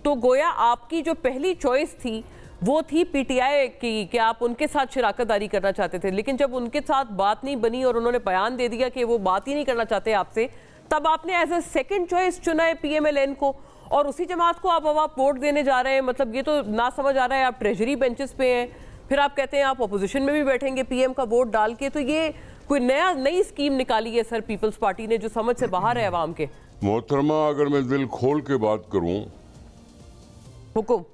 तो गोया आपकी जो पहली चॉइस थी वो थी पीटीआई की कि आप उनके साथ शराकतदारी करना चाहते थे, लेकिन जब उनके साथ बात नहीं बनी और उन्होंने बयान दे दिया कि वो बात ही नहीं करना चाहते आपसे, तब आपने एज ए सेकंड चॉइस चुना है पीएमएलएन को और उसी जमात को आप वोट देने जा रहे हैं। मतलब ये तो ना समझ आ रहा है। आप ट्रेजरी बेंचेस पे हैं, फिर आप कहते हैं आप अपोजिशन में भी बैठेंगे पीएम का वोट डाल के। तो ये कोई नई स्कीम निकाली है सर पीपल्स पार्टी ने जो समझ से बाहर है अवाम के। मोहतरमा, अगर मैं दिल खोल के बात करूं हुकुम,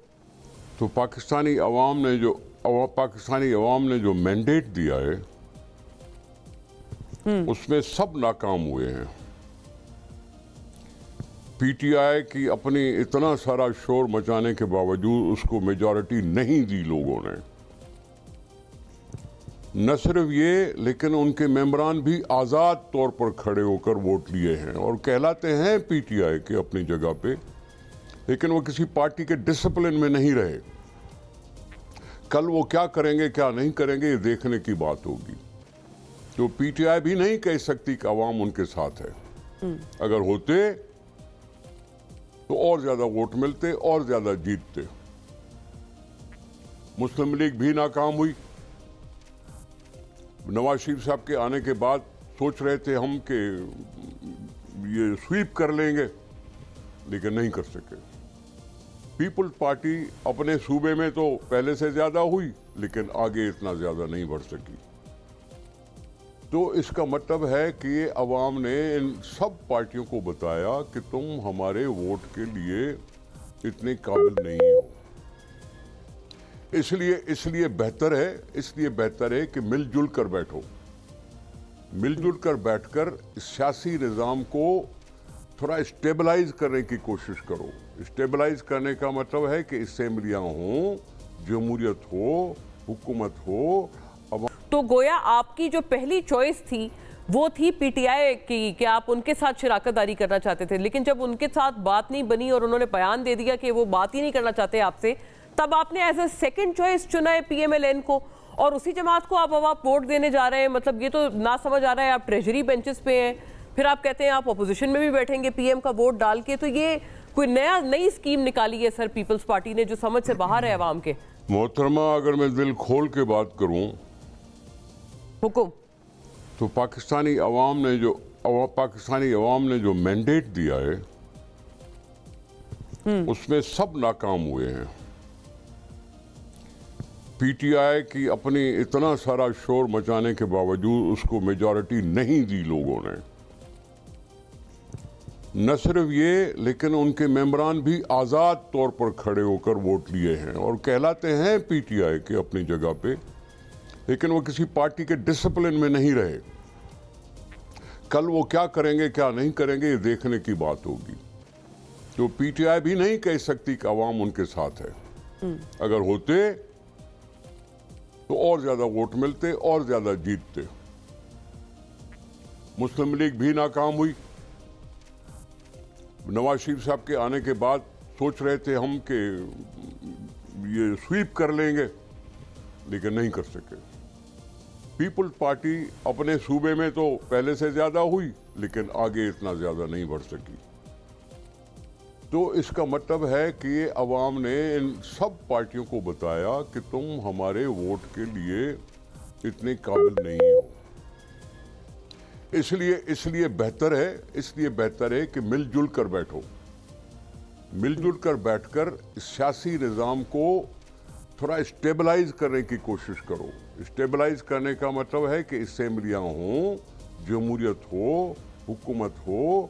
तो पाकिस्तानी अवाम ने जो मैंडेट दिया है उसमें सब नाकाम हुए हैं। पीटीआई की अपनी इतना सारा शोर मचाने के बावजूद उसको मेजॉरिटी नहीं दी लोगों ने। न सिर्फ ये, लेकिन उनके मेंबरान भी आज़ाद तौर पर खड़े होकर वोट लिए हैं और कहलाते हैं पीटीआई के अपनी जगह पे, लेकिन वो किसी पार्टी के डिसिप्लिन में नहीं रहे। कल वो क्या करेंगे क्या नहीं करेंगे ये देखने की बात होगी। तो पीटीआई भी नहीं कह सकती कि अवाम उनके साथ है। अगर होते तो और ज्यादा वोट मिलते और ज्यादा जीतते। मुस्लिम लीग भी नाकाम हुई। नवाज शरीफ साहब के आने के बाद सोच रहे थे हम कि ये स्वीप कर लेंगे, लेकिन नहीं कर सके। पीपल्स पार्टी अपने सूबे में तो पहले से ज्यादा हुई, लेकिन आगे इतना ज्यादा नहीं बढ़ सकी। तो इसका मतलब है कि ये अवाम ने इन सब पार्टियों को बताया कि तुम हमारे वोट के लिए इतने काबिल नहीं हो। इसलिए बेहतर है कि मिलजुल कर बैठो। मिलजुल कर बैठकर सियासी निज़ाम को थोड़ा स्टेबलाइज करने की कोशिश करो। स्टेबलाइज करने का मतलब है कि असेंबलियां हो, जमहूरियत हो, हुकूमत हो। तो गोया आपकी जो पहली चॉइस थी वो थी पीटीआई की कि आप उनके साथ शराकतदारी करना चाहते थे, लेकिन जब उनके साथ बात नहीं बनी और उन्होंने बयान दे दिया कि वो बात ही नहीं करना चाहते आपसे, तब आपने एज ए सेकंड चॉइस चुना है पीएमएलएन को और उसी जमात को आप वोट देने जा रहे हैं। मतलब ये तो ना समझ आ रहा है। आप ट्रेजरी बेंचेस पे हैं, फिर आप कहते हैं आप अपोजिशन में भी बैठेंगे पीएम का वोट डाल के। तो ये कोई नई स्कीम निकाली है सर पीपल्स पार्टी ने जो समझ से बाहर है अवाम के। मोहतरमा, अगर मैं दिल खोल के बात करूं हुकुम, तो पाकिस्तानी अवाम ने जो मैंडेट दिया है उसमें सब नाकाम हुए हैं। पीटीआई की अपनी इतना सारा शोर मचाने के बावजूद उसको मेजॉरिटी नहीं दी लोगों ने। न सिर्फ ये, लेकिन उनके मेंबरान भी आज़ाद तौर पर खड़े होकर वोट लिए हैं और कहलाते हैं पीटीआई के अपनी जगह पे, लेकिन वो किसी पार्टी के डिसिप्लिन में नहीं रहे। कल वो क्या करेंगे क्या नहीं करेंगे ये देखने की बात होगी। तो पीटीआई भी नहीं कह सकती कि अवाम उनके साथ है। अगर होते तो और ज्यादा वोट मिलते और ज्यादा जीतते। मुस्लिम लीग भी नाकाम हुई। नवाज शरीफ साहब के आने के बाद सोच रहे थे हम कि ये स्वीप कर लेंगे, लेकिन नहीं कर सके। पीपल्स पार्टी अपने सूबे में तो पहले से ज्यादा हुई, लेकिन आगे इतना ज्यादा नहीं बढ़ सकी। तो इसका मतलब है कि ये अवाम ने इन सब पार्टियों को बताया कि तुम हमारे वोट के लिए इतने काबिल नहीं हो। इसलिए बेहतर है कि मिलजुल कर बैठो। मिलजुल कर बैठकर सियासी निज़ाम को थोड़ा स्टेबलाइज करने की कोशिश करो। स्टेबलाइज करने का मतलब है कि असेंबलियां हो, जमहूरियत हो, हुकूमत हो।